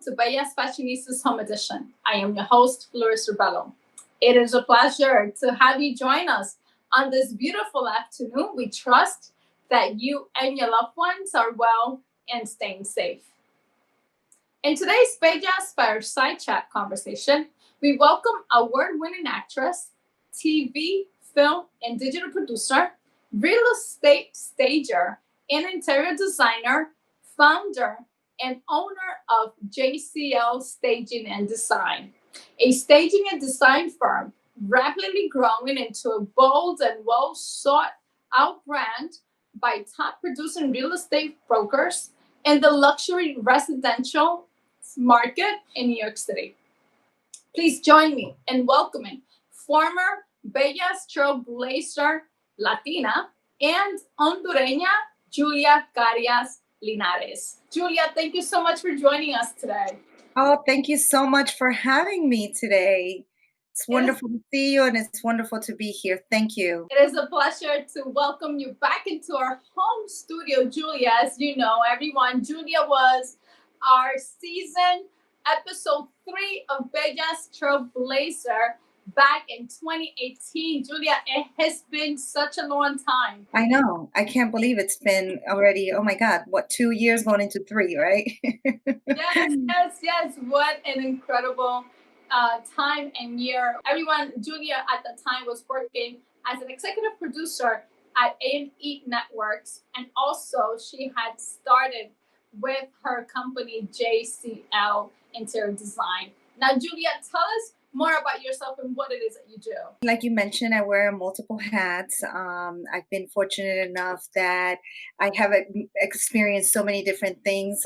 to Bella's Fashionistas Home Edition. I am your host, Fleriser Bello. It is a pleasure to have you join us on this beautiful afternoon. We trust that you and your loved ones are well and staying safe. In today's Bella's FireSide chat conversation, we welcome award-winning actress, TV, film, and digital producer, real estate stager, and interior designer, founder, and owner of JCL Staging and Design, a staging and design firm rapidly growing into a bold and well sought out brand by top producing real estate brokers in the luxury residential market in New York City. Please join me in welcoming former Bella's Trailblazer Latina and Hondureña Julia Carias-Linares. Julia, thank you so much for joining us today. Oh, thank you so much for having me today. It's wonderful to see you, and it's wonderful to be here. Thank you. It is a pleasure to welcome you back into our home studio, Julia. As you know, everyone, Julia was our season episode 3 of Bella's Trailblazer back in 2018. Julia, it has been such a long time. I know. I can't believe it's been already, oh my God, what, 2 years going into 3, right? Yes. What an incredible time and year. Everyone, Julia at the time was working as an executive producer at A&E Networks. And also she had started with her company, JCL Interior Design. Now, Julia, tell us more about yourself and what it is that you do. Like you mentioned, I wear multiple hats. I've been fortunate enough that I have experienced so many different things,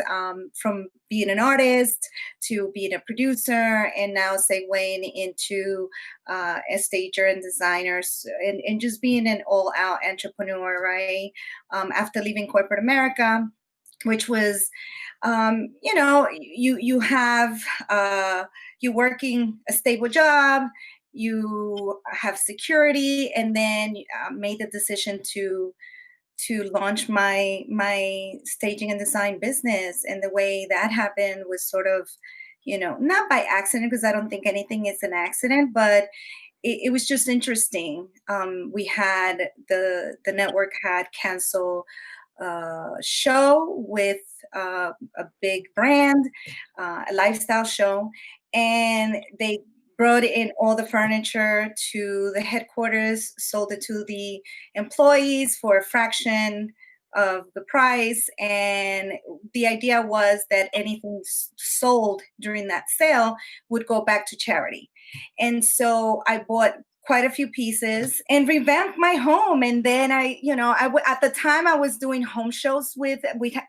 from being an artist to being a producer, and now segueing into a stager and designer, and just being an all-out entrepreneur, right? After leaving corporate America, which was, you have, you're working a stable job, you have security, and then made the decision to launch my staging and design business. And the way that happened was sort of, not by accident, because I don't think anything is an accident, but it was just interesting. We had the network had canceled show with a big brand, a lifestyle show, and they brought in all the furniture to the headquarters, sold it to the employees for a fraction of the price. And the idea was that anything sold during that sale would go back to charity. And so I bought quite a few pieces and revamped my home. And then at the time I was doing home shows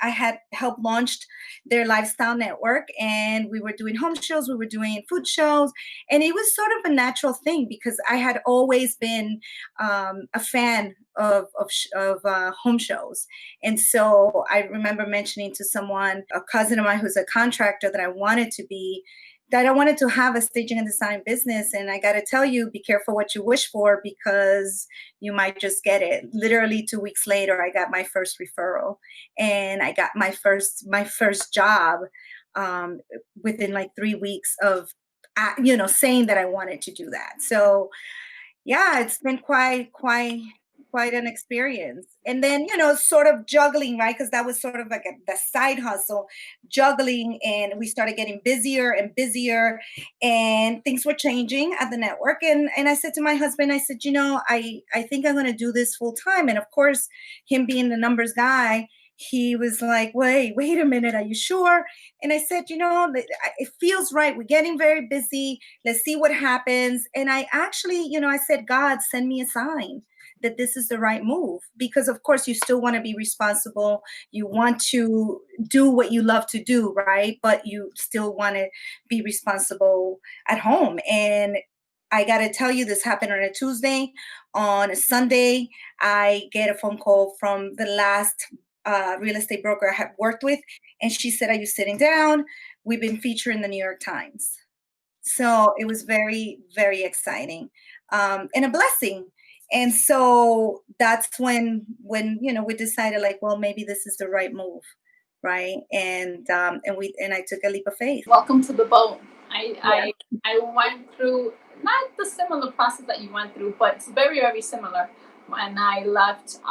I had helped launched their lifestyle network, and we were doing home shows, we were doing food shows, and it was sort of a natural thing because I had always been a fan of home shows. And so I remember mentioning to someone, a cousin of mine who's a contractor, that I wanted to have a staging and design business. And I got to tell you, be careful what you wish for, because you might just get it. Literally 2 weeks later, I got my first referral, and I got my first job within like 3 weeks of, saying that I wanted to do that. So yeah, it's been quite an experience. And then, sort of juggling, right? Because that was sort of like the side hustle, juggling. And we started getting busier and busier, and things were changing at the network. And I said to my husband, I said, I think I'm going to do this full time. And of course, him being the numbers guy, he was like, wait a minute, are you sure? And I said, it feels right. We're getting very busy. Let's see what happens. And I actually, I said, God, send me a sign that this is the right move, because of course you still want to be responsible. You want to do what you love to do, right? But you still want to be responsible at home. And I got to tell you, this happened on a Tuesday. On a Sunday, I get a phone call from the last real estate broker I had worked with. And she said, are you sitting down? We've been featured in the New York Times. So it was very, very exciting, and a blessing. And so that's when we decided, like, well, maybe this is the right move. right? And I took a leap of faith. Welcome to the boat. Yeah, I went through not the similar process that you went through, but it's very, very similar. When I left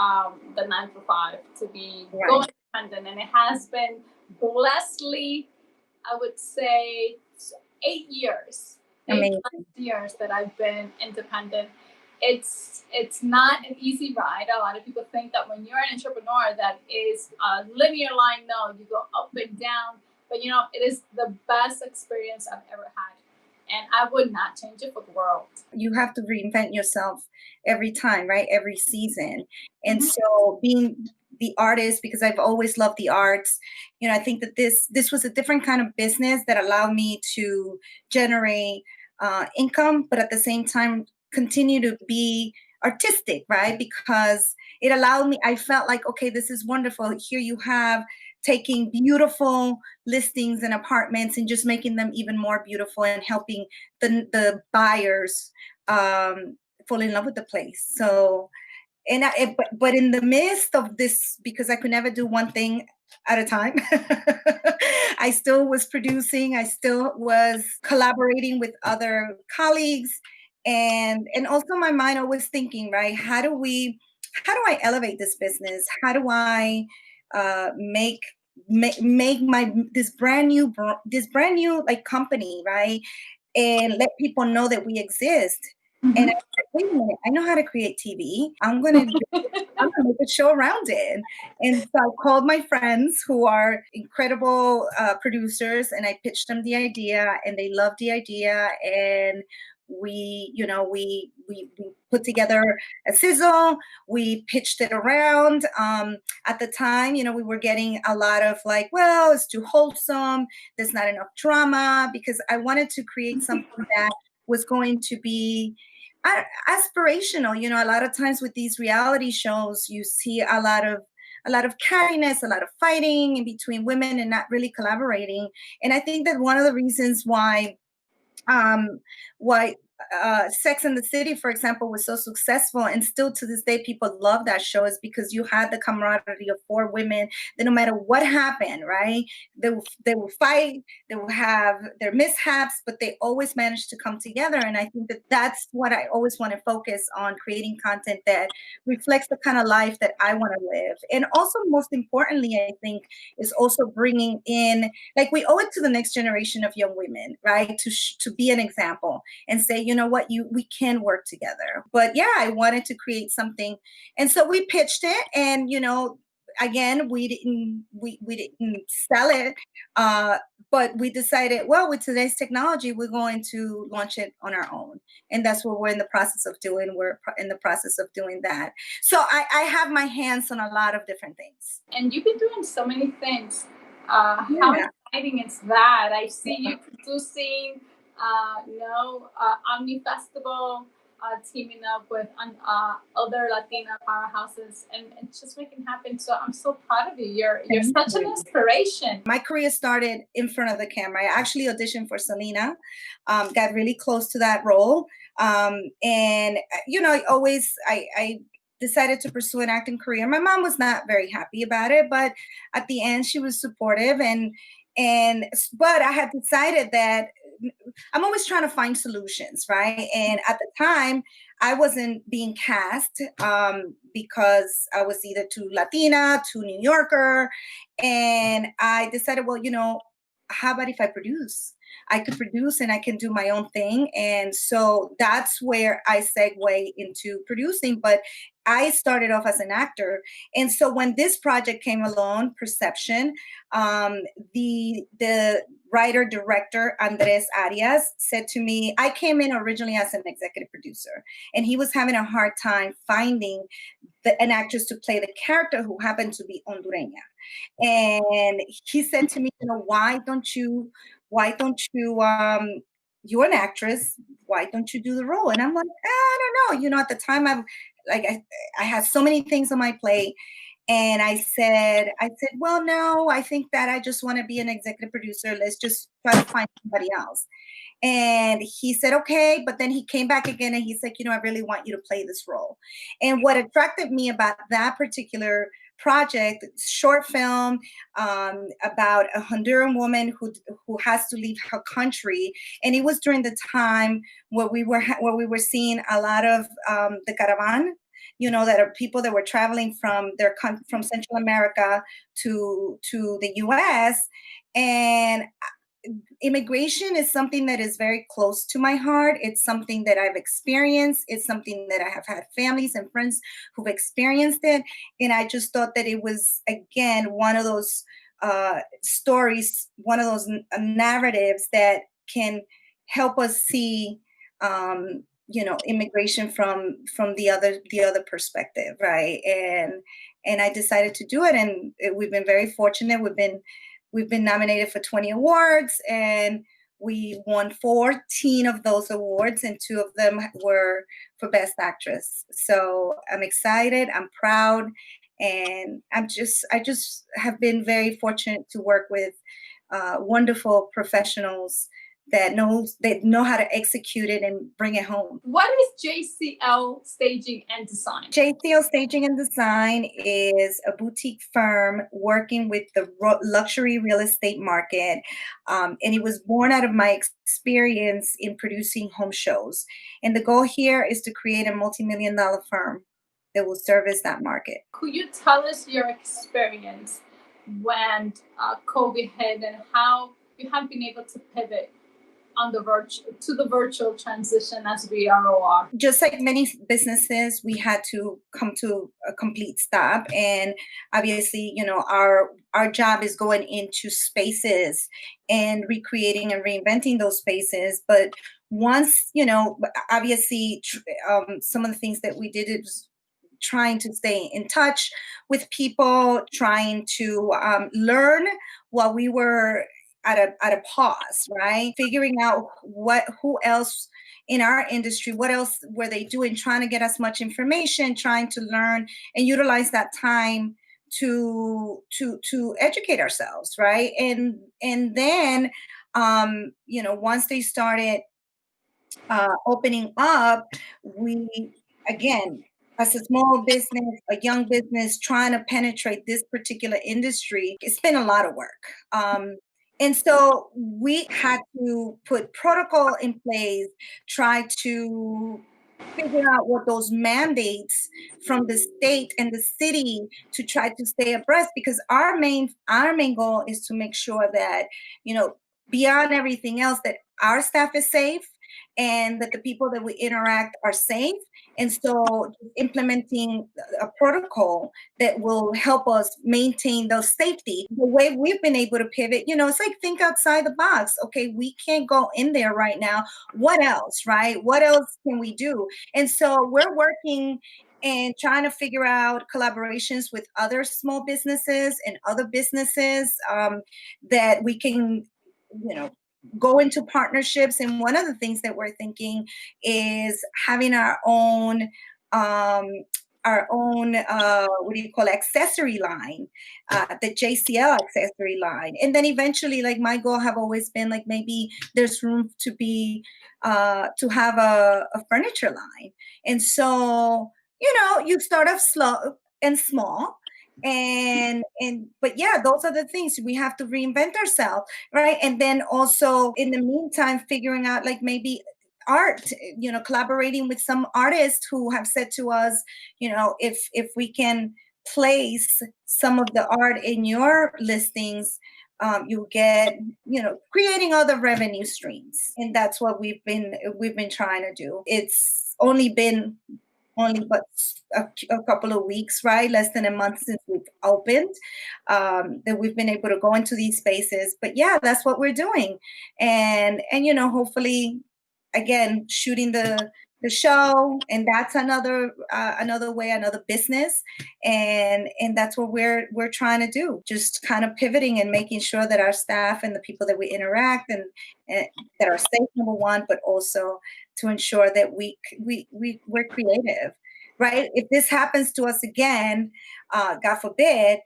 the 9 to 5 to be right. going independent, and it has been blessedly, I would say, 8 years, eight plus Amazing. years that I've been independent. It's not an easy ride. A lot of people think that when you're an entrepreneur, that is a linear line. No, you go up and down. But it is the best experience I've ever had, and I would not change it for the world. You have to reinvent yourself every time, right? Every season. And Mhm. so being the artist, because I've always loved the arts, I think that this was a different kind of business that allowed me to generate income, but at the same time continue to be artistic, right? Because it allowed me, I felt like, okay, this is wonderful. Here you have taking beautiful listings and apartments and just making them even more beautiful and helping the buyers fall in love with the place. So, but in the midst of this, because I could never do one thing at a time, I still was producing. I still was collaborating with other colleagues, and also my mind always thinking, right? How do I elevate this business? How do I make my this brand new like company, right? And let people know that we exist. And I Mhm. said, wait a minute, I know how to create TV. I'm gonna make a show around it. And so I called my friends who are incredible producers, and I pitched them the idea, and they loved the idea. And we put together a sizzle. We pitched it around. At the time, we were getting a lot of like, well, it's too wholesome. There's not enough drama, because I wanted to create something that was going to be aspirational. A lot of times with these reality shows, you see a lot of cattiness, a lot of fighting in between women and not really collaborating. And I think that one of the reasons um, why Sex and the City, for example, was so successful, and still to this day people love that show, is because you had the camaraderie of four women that no matter what happened, right, they will fight, they will have their mishaps, but they always managed to come together. And I think that that's what I always want to focus on, creating content that reflects the kind of life that I want to live. And also, most importantly, I think, is also bringing in, like, we owe it to the next generation of young women, right, to be an example and say, you know what, we can work together. But yeah, I wanted to create something, and so we pitched it, and again, we didn't sell it, but we decided, well, with today's technology, we're going to launch it on our own, and that's what we're in the process of doing. We're in the process of doing that. So I have my hands on a lot of different things. And you've been doing so many things. How Yeah. exciting is that? I see you producing, Omni Festival, teaming up with other Latina powerhouses, and just making it happen. So I'm so proud of you. You're Thank such an you. inspiration. My career started in front of the camera. I actually auditioned for Selena, got really close to that role. And, I decided to pursue an acting career. My mom was not very happy about it, but at the end, she was supportive. But I had decided that I'm always trying to find solutions, right? And at the time, I wasn't being cast because I was either too Latina, too New Yorker. And I decided, well, how about if I produce? I could produce and I can do my own thing. And so that's where I segue into producing. But I started off as an actor. And so when this project came along, Perception, um, the writer director Andres Arias said to me, I came in originally as an executive producer, and he was having a hard time finding an actress to play the character, who happened to be Hondureña. And he said to me, why don't you you're an actress, why don't you do the role? And I'm like, I don't know. At the time, I had so many things on my plate. And I said, well, no, I think that I just want to be an executive producer. Let's just try to find somebody else. And he said, okay. But then he came back again and he said, I really want you to play this role. And what attracted me about that particular project, short film, about a Honduran woman who has to leave her country, and it was during the time where we were seeing a lot of the caravan, that are people that were traveling from from Central America to the U.S. and immigration is something that is very close to my heart. It's something that I've experienced. It's something that I have had families and friends who've experienced it. And I just thought that it was, again, one of those stories, one of those narratives that can help us see, immigration from the other perspective, right? And I decided to do it, and we've been very fortunate. We've been nominated for 20 awards, and we won 14 of those awards, and 2 of them were for Best Actress. So I'm excited, I'm proud, and I just have been very fortunate to work with wonderful professionals that know how to execute it and bring it home. What is JCL Staging and Design? JCL Staging and Design is a boutique firm working with the luxury real estate market. And it was born out of my experience in producing home shows. And the goal here is to create a multi-million-dollar firm that will service that market. Could you tell us your experience when COVID hit and how you have been able to pivot on the virtual transition as we are? Just like many businesses, we had to come to a complete stop. And obviously, our job is going into spaces and recreating and reinventing those spaces. But once, obviously, some of the things that we did is trying to stay in touch with people, trying to learn while we were at a pause, right? Figuring out who else in our industry, what else were they doing, trying to get as much information, trying to learn and utilize that time to educate ourselves, right? And then once they started opening up, we again, as a small business, a young business trying to penetrate this particular industry, it's been a lot of work. And so we had to put protocol in place, try to figure out what those mandates from the state and the city to try to stay abreast, because our main goal is to make sure that, beyond everything else, that our staff is safe and that the people that we interact are safe. And so implementing a protocol that will help us maintain those safety. The way we've been able to pivot, it's like think outside the box. Okay, we can't go in there right now. What else, right? What else can we do? And so we're working and trying to figure out collaborations with other small businesses and other businesses that we can, go into partnerships. And one of the things that we're thinking is having our own accessory line, the JCL accessory line. And then eventually, like, my goal have always been like, maybe there's room to be to have a furniture line. And so, you start off slow and small. But yeah, those are the things we have to reinvent ourselves, right? And then also in the meantime, figuring out like maybe art, collaborating with some artists who have said to us, if we can place some of the art in your listings, you get, creating other revenue streams. And that's what we've been trying to do. It's only been but a couple of weeks, right? Less than a month since we've opened, that we've been able to go into these spaces. But yeah, that's what we're doing. And hopefully, again, shooting the show, and that's another way, another business. And that's what we're trying to do. Just kind of pivoting and making sure that our staff and the people that we interact and that are safe, number one, but also to ensure that we're creative, right? If this happens to us again, God forbid,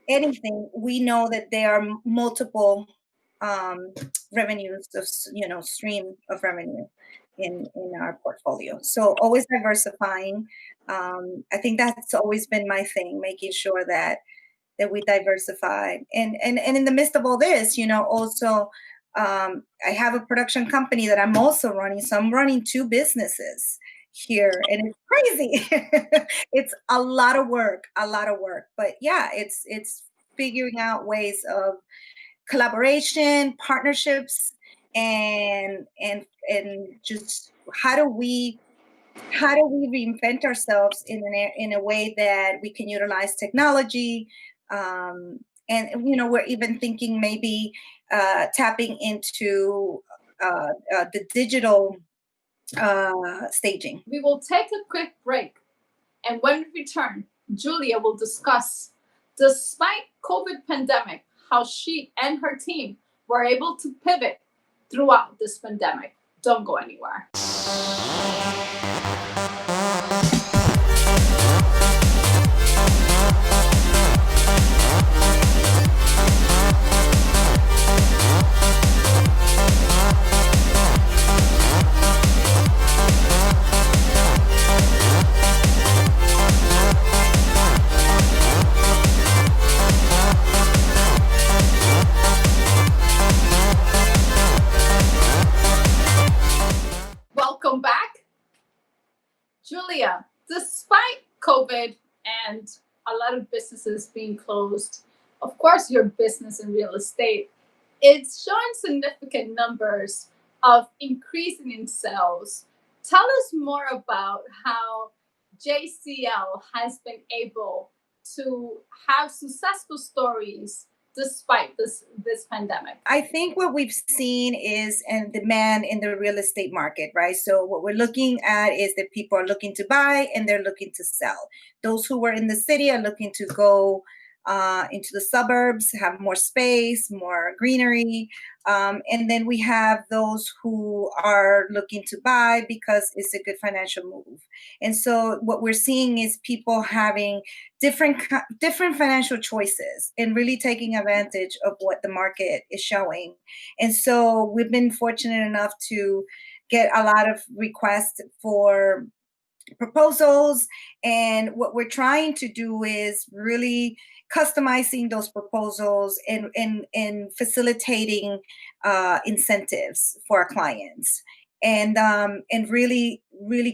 anything, we know that there are multiple revenues of, stream of revenue in our portfolio. So always diversifying. I think that's always been my thing, making sure that we diversify. And in the midst of all this, also I have a production company that I'm also running. So I'm running two businesses here, and it's crazy. It's a lot of work, But yeah, it's figuring out ways of collaboration, partnerships, and just how do we reinvent ourselves in a way that we can utilize technology, and we're even thinking maybe tapping into the digital staging. We will take a quick break, and when we return, Julia will discuss, despite COVID pandemic, how she and her team were able to pivot throughout this pandemic. Don't go anywhere. Welcome back. Julia, despite COVID and a lot of businesses being closed, of course, your business in real estate, it's showing significant numbers of increasing in sales. Tell us more about how JCL has been able to have successful stories despite this pandemic. I think what we've seen is a demand in the real estate market, right? So what we're looking at is that people are looking to buy and they're looking to sell. Those who were in the city are looking to go into the suburbs, have more space, more greenery. And then we have those who are looking to buy because it's a good financial move. And so what we're seeing is people having different financial choices and really taking advantage of what the market is showing. And so we've been fortunate enough to get a lot of requests for proposals, and what we're trying to do is really customizing those proposals and facilitating incentives for our clients, and really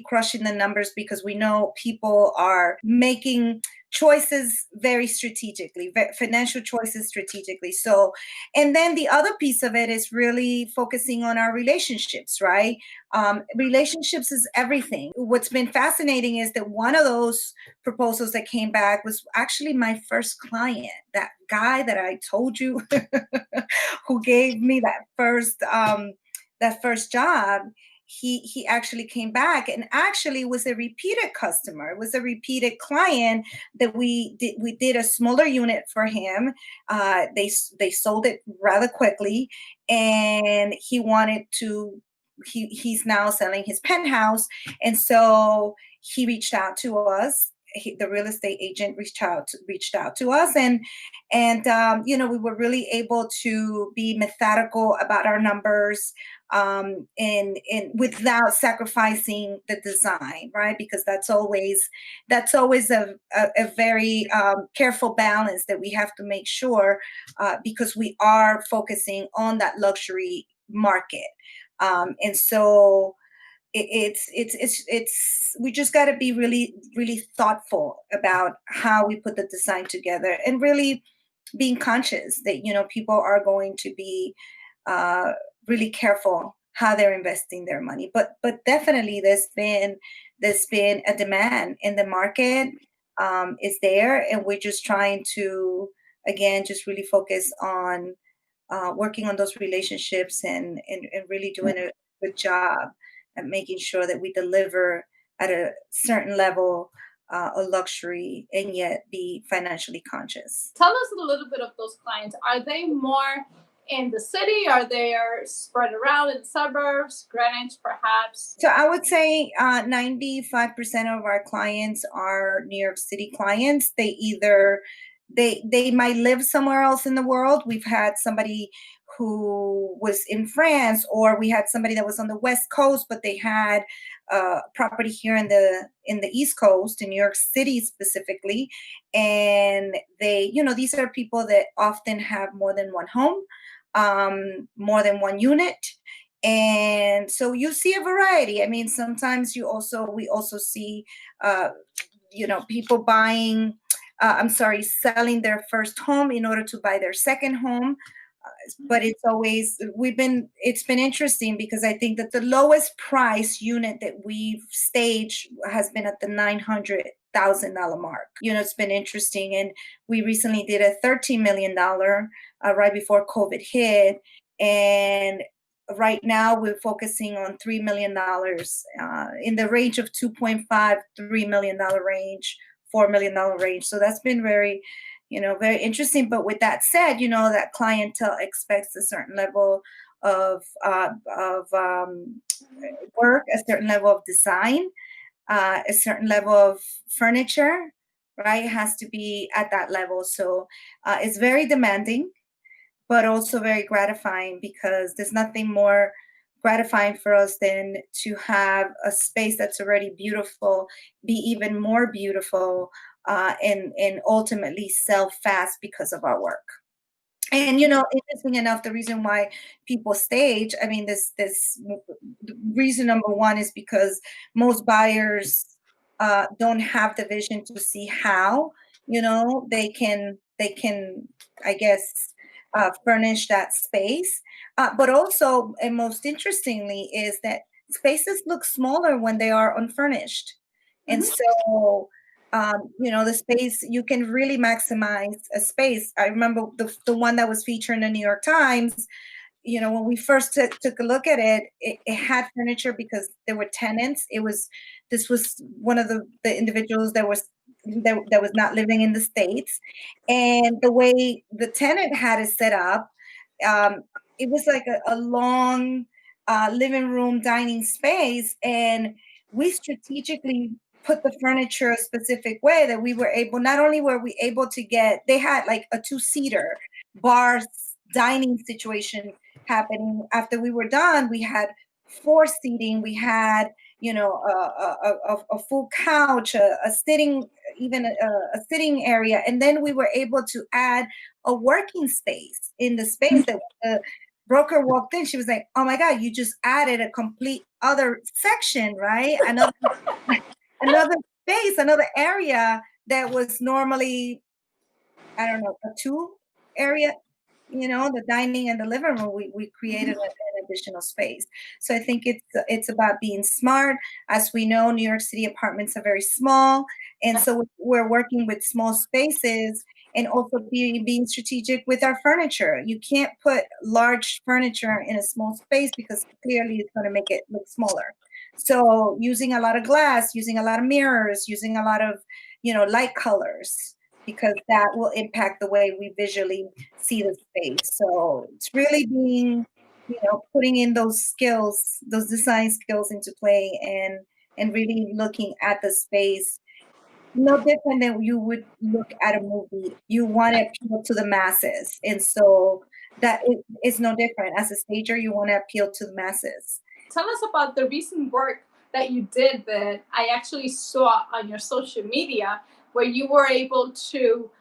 crushing the numbers, because we know people are making choices very strategically, financial choices strategically. So, and then the other piece of it is really focusing on our relationships, right? Relationships is everything. What's been fascinating is that one of those proposals that came back was actually my first client, that guy that I told you who gave me that first job. He actually came back and actually was a repeated customer. It was a repeated client that we did a smaller unit for him. They sold it rather quickly, and he wanted to. He's now selling his penthouse, and so he reached out to us. The real estate agent reached out to us, and we were really able to be methodical about our numbers, and without sacrificing the design, right? Because that's always a very careful balance that we have to make sure, because we are focusing on that luxury market, and so it's we just got to be really thoughtful about how we put the design together, and really being conscious that people are going to be really careful how they're investing their money. But definitely there's been a demand in the market, is there, and we're just trying to, again, just really focus on working on those relationships, and really doing a good job at making sure that we deliver at a certain level of luxury and yet be financially conscious. Tell us a little bit of those clients. Are they more in the city? Are they spread around in the suburbs, Greenwich, perhaps? So I would say 95% of our clients are New York City clients. they might live somewhere else in the world. We've had somebody who was in France, or we had somebody that was on the West Coast, but they had property here in the East Coast, in New York City specifically. And they, these are people that often have more than one home, more than one unit. And so you see a variety. I mean, sometimes we also see, people buying, selling their first home in order to buy their second home. But it's been interesting, because I think that the lowest price unit that we've staged has been at the $900,000 mark. It's been interesting. And we recently did a $13 million right before COVID hit. And right now we're focusing on $3 million, in the range of 2.5, $3 million range, $4 million range. So that's been very interesting. But with that said, that clientele expects a certain level of work, a certain level of design, a certain level of furniture, right? It has to be at that level. So it's very demanding, but also very gratifying, because there's nothing more gratifying for us than to have a space that's already beautiful be even more beautiful, and ultimately sell fast because of our work. And interesting enough, the reason why people stage, I mean, this reason number one is because most buyers don't have the vision to see how they can, I guess, furnish that space. But also, and most interestingly, is that spaces look smaller when they are unfurnished. And so, the space, you can really maximize a space. I remember the one that was featured in the New York Times. When we first took a look at it, it had furniture because there were tenants. This was one of the individuals that was not living in the States. And the way the tenant had it set up, it was like a long living room dining space. And we strategically put the furniture a specific way that we were able, not only were we able to they had like a 2-seater bar dining situation happening. After we were done, we had 4 seating. We had, a full couch, a sitting, even a sitting area. And then we were able to add a working space in the space that the broker walked in. She was like, "Oh my God, you just added a complete other section, right? Another space, another area that was normally, I don't know, a 2 area, the dining and the living room. We created an additional space." So I think it's about being smart. As we know, New York City apartments are very small. And so we're working with small spaces, and also being strategic with our furniture. You can't put large furniture in a small space, because clearly it's going to make it look smaller. So using a lot of glass, using a lot of mirrors, using a lot of, light colors, because that will impact the way we visually see the space. So it's really being, putting in those skills, those design skills into play, and really looking at the space no different than you would look at a movie. You want to appeal to the masses. And so that is no different. As a stager, you want to appeal to the masses. Tell us about the recent work that you did that I actually saw on your social media, where you were able to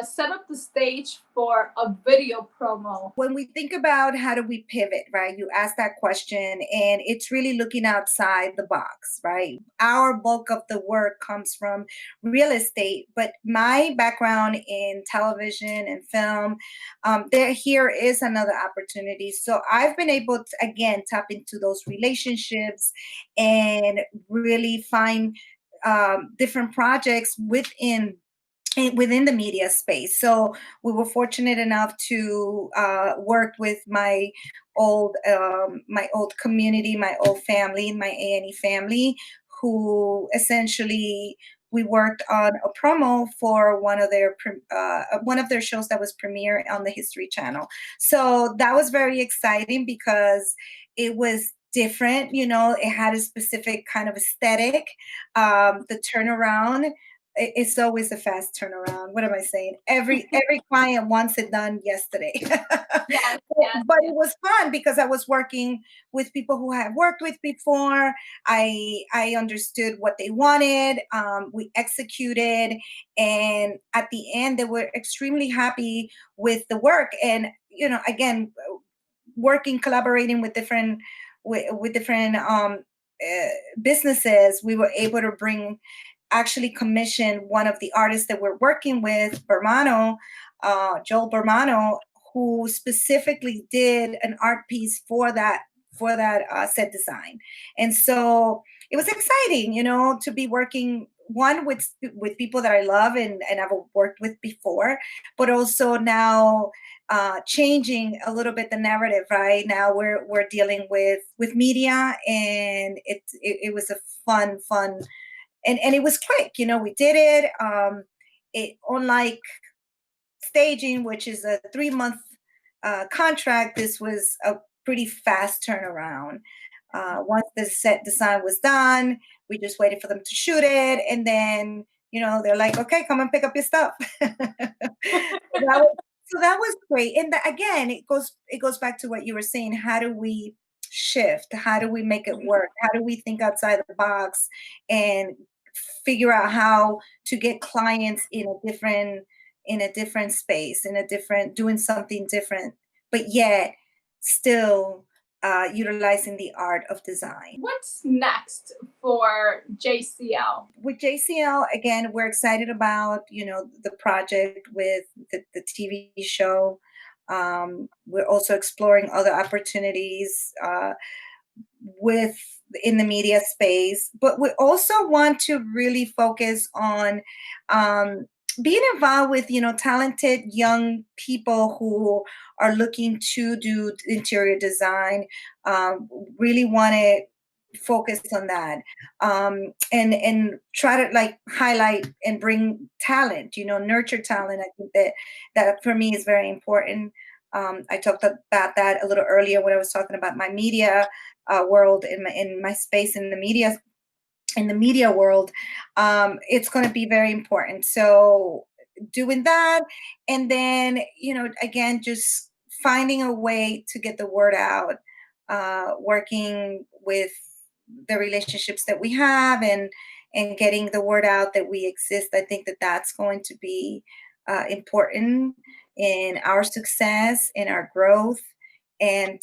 set up the stage for a video promo. When we think about how do we pivot, right? You ask that question, and it's really looking outside the box, right? Our bulk of the work comes from real estate, but my background in television and film, here is another opportunity. So I've been able to, again, tap into those relationships and really find different projects within the media space. So we were fortunate enough to work with my old community, my old family, my A&E family, who essentially we worked on a promo for one of their shows that was premiere on the History Channel. So that was very exciting because it was different. It had a specific kind of aesthetic. The turnaround it's always a fast turnaround. What am I saying? Every client wants it done yesterday. Yes, But yes, it yes. was fun because I was working with people who I had worked with before. I understood what they wanted. We executed, and at the end, they were extremely happy with the work. And again, working, collaborating with different with different businesses, we were able to actually commission one of the artists that we're working with, Bermano, Joel Bermano, who specifically did an art piece for that set design. And so it was exciting, to be working one with people that I love and I've worked with before, but also now changing a little bit the narrative. Right now, we're dealing with media, and it was a fun, and it was quick. We did it. It unlike staging, which is a 3-month contract, this was a pretty fast turnaround. Once the set design was done, we just waited for them to shoot it, and then they're like, "Okay, come and pick up your stuff." So that was great. And again, it goes back to what you were saying. How do we shift? How do we make it work? How do we think outside the box and figure out how to get clients in a different space, in a different, doing something different, but yet still utilizing the art of design. What's next for JCL? With JCL, again, we're excited about the project with the TV show. We're also exploring other opportunities with in the media space, but we also want to really focus on being involved with talented young people who are looking to do interior design. Really want to focus on that, and try to like highlight and bring talent, nurture talent. I think that for me is very important. I talked about that a little earlier when I was talking about my media world, in my space in the media world. It's going to be very important. So doing that, and then again, just finding a way to get the word out, working with the relationships that we have, and getting the word out that we exist. I think that that's going to be important in our success, in our growth, and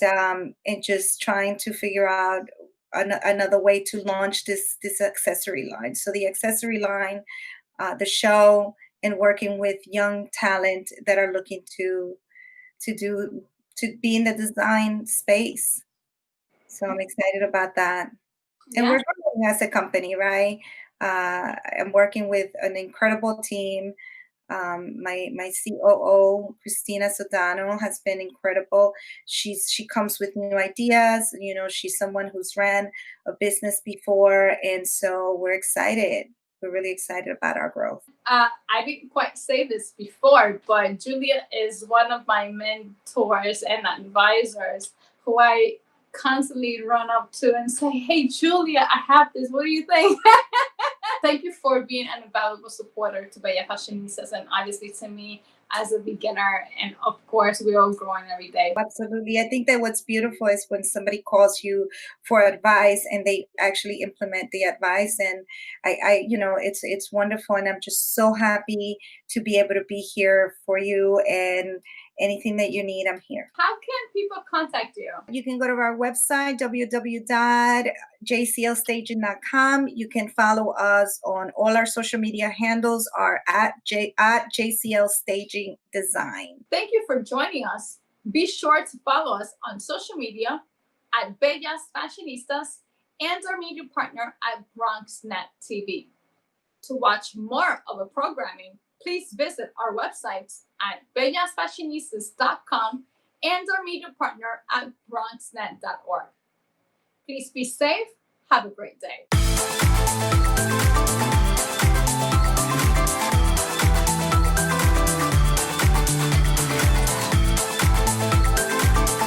just trying to figure out another way to launch this accessory line. So the accessory line, the show, and working with young talent that are looking to be in the design space. So I'm excited about that. And Yeah. we're growing as a company, right? I'm working with an incredible team. My COO, Christina Sodano, has been incredible. She comes with new ideas. She's someone who's ran a business before, and so we're excited. We're really excited about our growth. I didn't quite say this before, but Julia is one of my mentors and advisors who I constantly run up to and say, "Hey, Julia, I have this. What do you think?" Thank you for being an invaluable supporter to Bella Fashionistas, and obviously to me as a beginner. And of course, we're all growing every day. Absolutely. I think that what's beautiful is when somebody calls you for advice and they actually implement the advice. And it's wonderful. And I'm just so happy to be able to be here for you, and anything that you need, I'm here. How can people contact you? You can go to our website, www.jclstaging.com. You can follow us on all our social media handles are at JCL Staging Design. Thank you for joining us. Be sure to follow us on social media at Bellas Fashionistas and our media partner at BronxNet TV. To watch more of our programming, please visit our websites at bellasfashionistas.com and our media partner at bronxnet.org. Please be safe. Have a great day.